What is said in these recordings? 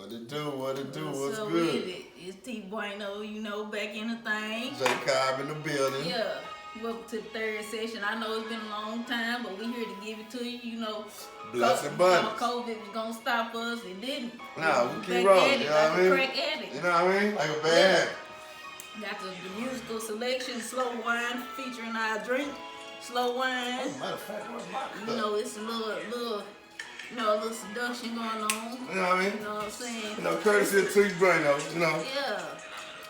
What it do? What it do? What's so good? It's T Bueno, back in the thing. J Cobb in the building. Yeah. Welcome to the third session. I know it's been a long time, but we here to give it to you. Bless and bunnies. COVID was gonna stop us. It didn't. Nah, we keep rolling. You know what I mean? Crack addict. You know what I mean? Like a bad. Got the musical selection, Slow Wine, featuring our drink, Slow Wine. Oh, matter of fact, where's my cup? It's a little seduction going on. You know what I mean? You know what I'm saying? Courtesy of T Bueno, Yeah.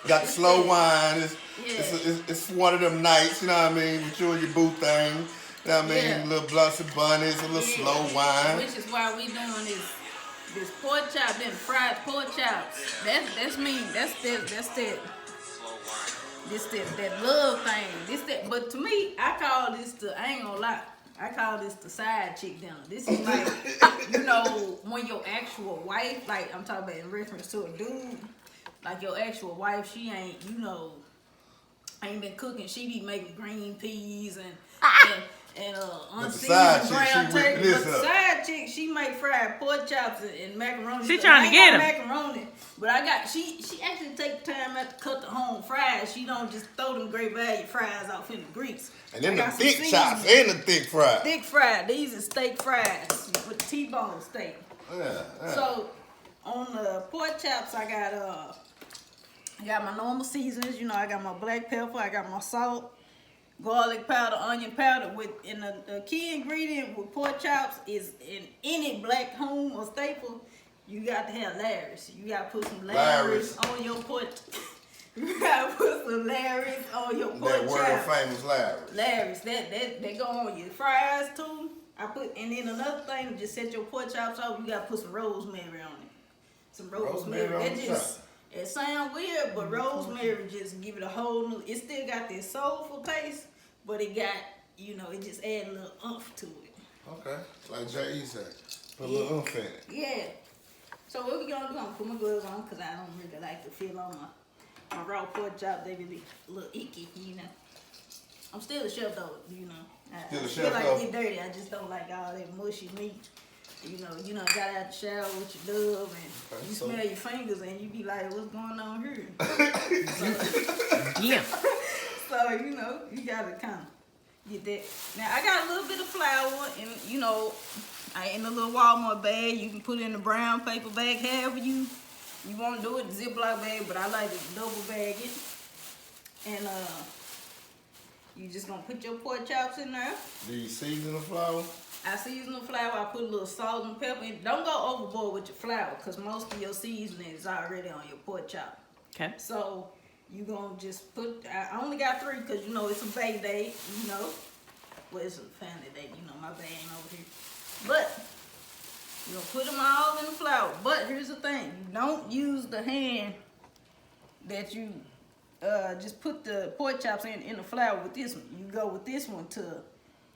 Got the slow wine. It's one of them nights, you know what I mean, with you and your boo thing. You know what I mean? Yeah. Little blunts and bunnies, a little slow wine. Which is why we doing this pork chop, them fried pork chops. That's me. That's that love thing. But to me, I call this I ain't gonna lie. I call this the side chick dinner. This is like, when your actual wife, like I'm talking about in reference to a dude, like your actual wife, she ain't, ain't been cooking. She be making green peas and unseasoned brown turkey. But the side chick, she make fried pork chops and macaroni. She trying to get them. Macaroni, but she actually take time out to cut the home fries. She don't just throw them great value fries off in the grease. And then the thick chops and the thick fries. Thick fried. These are steak fries with T-bone steak. Yeah. So on the pork chops, I got my normal seasonings. I got my black pepper. I got my salt, garlic powder, onion powder. And the key ingredient with pork chops is in any black home or staple, you got to have Larry's. You got to put some Larry's on your pork. You gotta put some Larry's on your pork chop. That world famous Larry's. Larry's, that go on your fries too. And then another thing to just set your pork chops off, you gotta put some rosemary on it. Some rosemary. It sounds weird, but rosemary just give it a whole new. It still got this soulful taste, but it got it just add a little oomph to it. Okay, like J.E. said, put a little oomph in it. Yeah. So what we gonna do? I'm gonna put my gloves on because I don't really like to feel on my raw pork chop. They be a little icky, I'm still a chef though, I feel like I get dirty. I just don't like all that mushy meat. Got out the shower with your dove and you smell your fingers and you be like, what's going on here? Yeah. So, you gotta kind of get that. Now, I got a little bit of flour and, in a little Walmart bag. You can put it in a brown paper bag, however you want to do it, Ziploc bag, but I like to double bag it. And you just gonna put your pork chops in there. Do you season the flour? I season the flour. I put a little salt and pepper in. Don't go overboard with your flour because most of your seasoning is already on your pork chop. Okay. So you gonna just put. I only got 3 because it's a bay day. Well, it's a family day. My bay ain't over here. But you're gonna put them all in the flour. But here's the thing: you don't use the hand that you just put the pork chops in the flour with this one. You go with this one to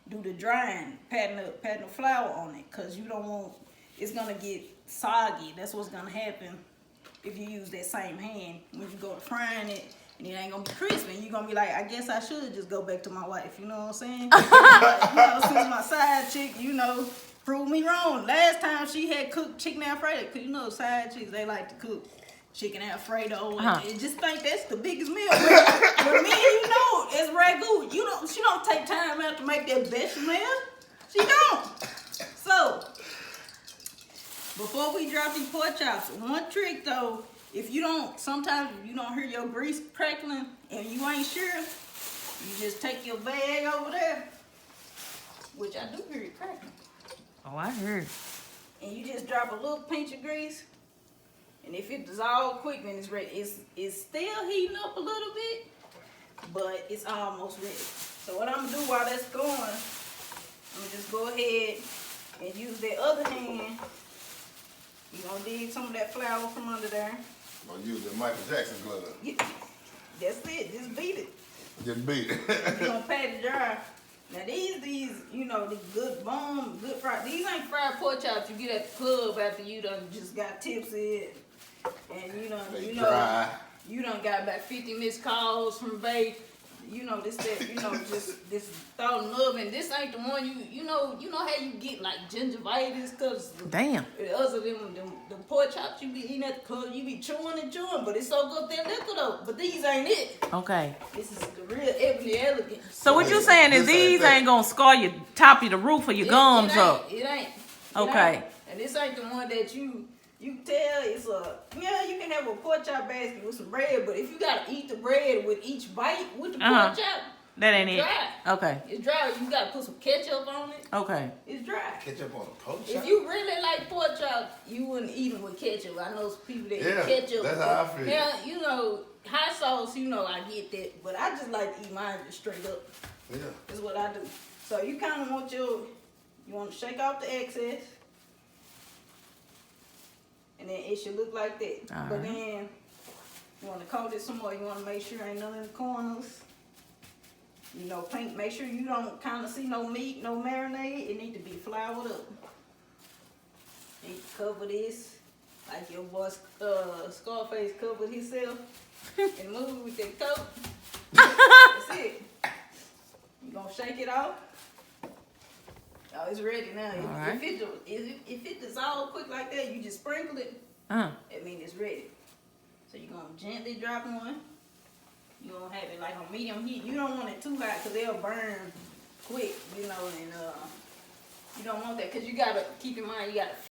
do the drying, patting the flour on it, because you don't want it's gonna get soggy. That's what's gonna happen if you use that same hand when you go to frying it. And it ain't gonna be crispy. You're gonna be like, I guess I should just go back to my wife. You know what I'm saying? But, since my side chick, proved me wrong. Last time she had cooked chicken Alfredo, because side chicks, they like to cook chicken Alfredo. And just think that's the biggest meal. But me, it's ragu. She don't take time out to make that bechamel. She don't. So, before we drop these pork chops, one trick though, sometimes if you don't hear your grease crackling and you ain't sure, you just take your bag over there, which I do hear it crackling. Oh, I heard. And you just drop a little pinch of grease. And if it dissolves quick, then it's ready. It's still heating up a little bit, but it's almost ready. So what I'm gonna do while that's going, I'm gonna just go ahead and use that other hand. You're gonna dig some of that flour from under there. I'm gonna use the Michael Jackson glove. Yeah, that's it. Just beat it. Just beat it. You're gonna pat it dry. Now these, the good fried. These ain't fried pork chops you get at the club after you done just got tipsy and you done got about 50 missed calls from Bae. you know, this that, you know, just this thought in oven. This ain't the one you know how you get like gingivitis, cause Damn. the other them pork chops you be eating at the club, you be chewing and chewing, but it's so good that liquor though. But these ain't it. Okay. This is the real Ebony Elegant. So what you saying is these ain't gonna scar your top of the roof or your gums up? It ain't. Okay. And this ain't the one that you tell it's you can have a pork chop basket with some bread, but if you gotta eat the bread with each bite with the pork chop, that ain't it. Dry. Okay. It's dry. You gotta put some ketchup on it. Okay. It's dry. Ketchup on a pork chop? If you really like pork chop, you wouldn't eat them with ketchup. I know some people that eat ketchup. That's how I feel. Now, you know, hot sauce, you know, I get that, but I just like to eat mine just straight up. Yeah. That's what I do. So you kind of want you want to shake off the excess. And then it should look like that. All but right. then you want to coat it some more. You want to make sure ain't none in the corners. You know, make sure you don't kind of see no meat, no marinade. It need to be floured up. You need to cover this like your boy Scarface covered himself and move with that coat. That's it. You gonna shake it off. Oh, it's ready now. Right. If it dissolves quick like that, you just sprinkle it. That means it's ready. So you're gonna gently drop one. You're gonna have it like on medium heat. You don't want it too hot because they'll burn quick, you know, and you don't want that because you gotta keep in mind you gotta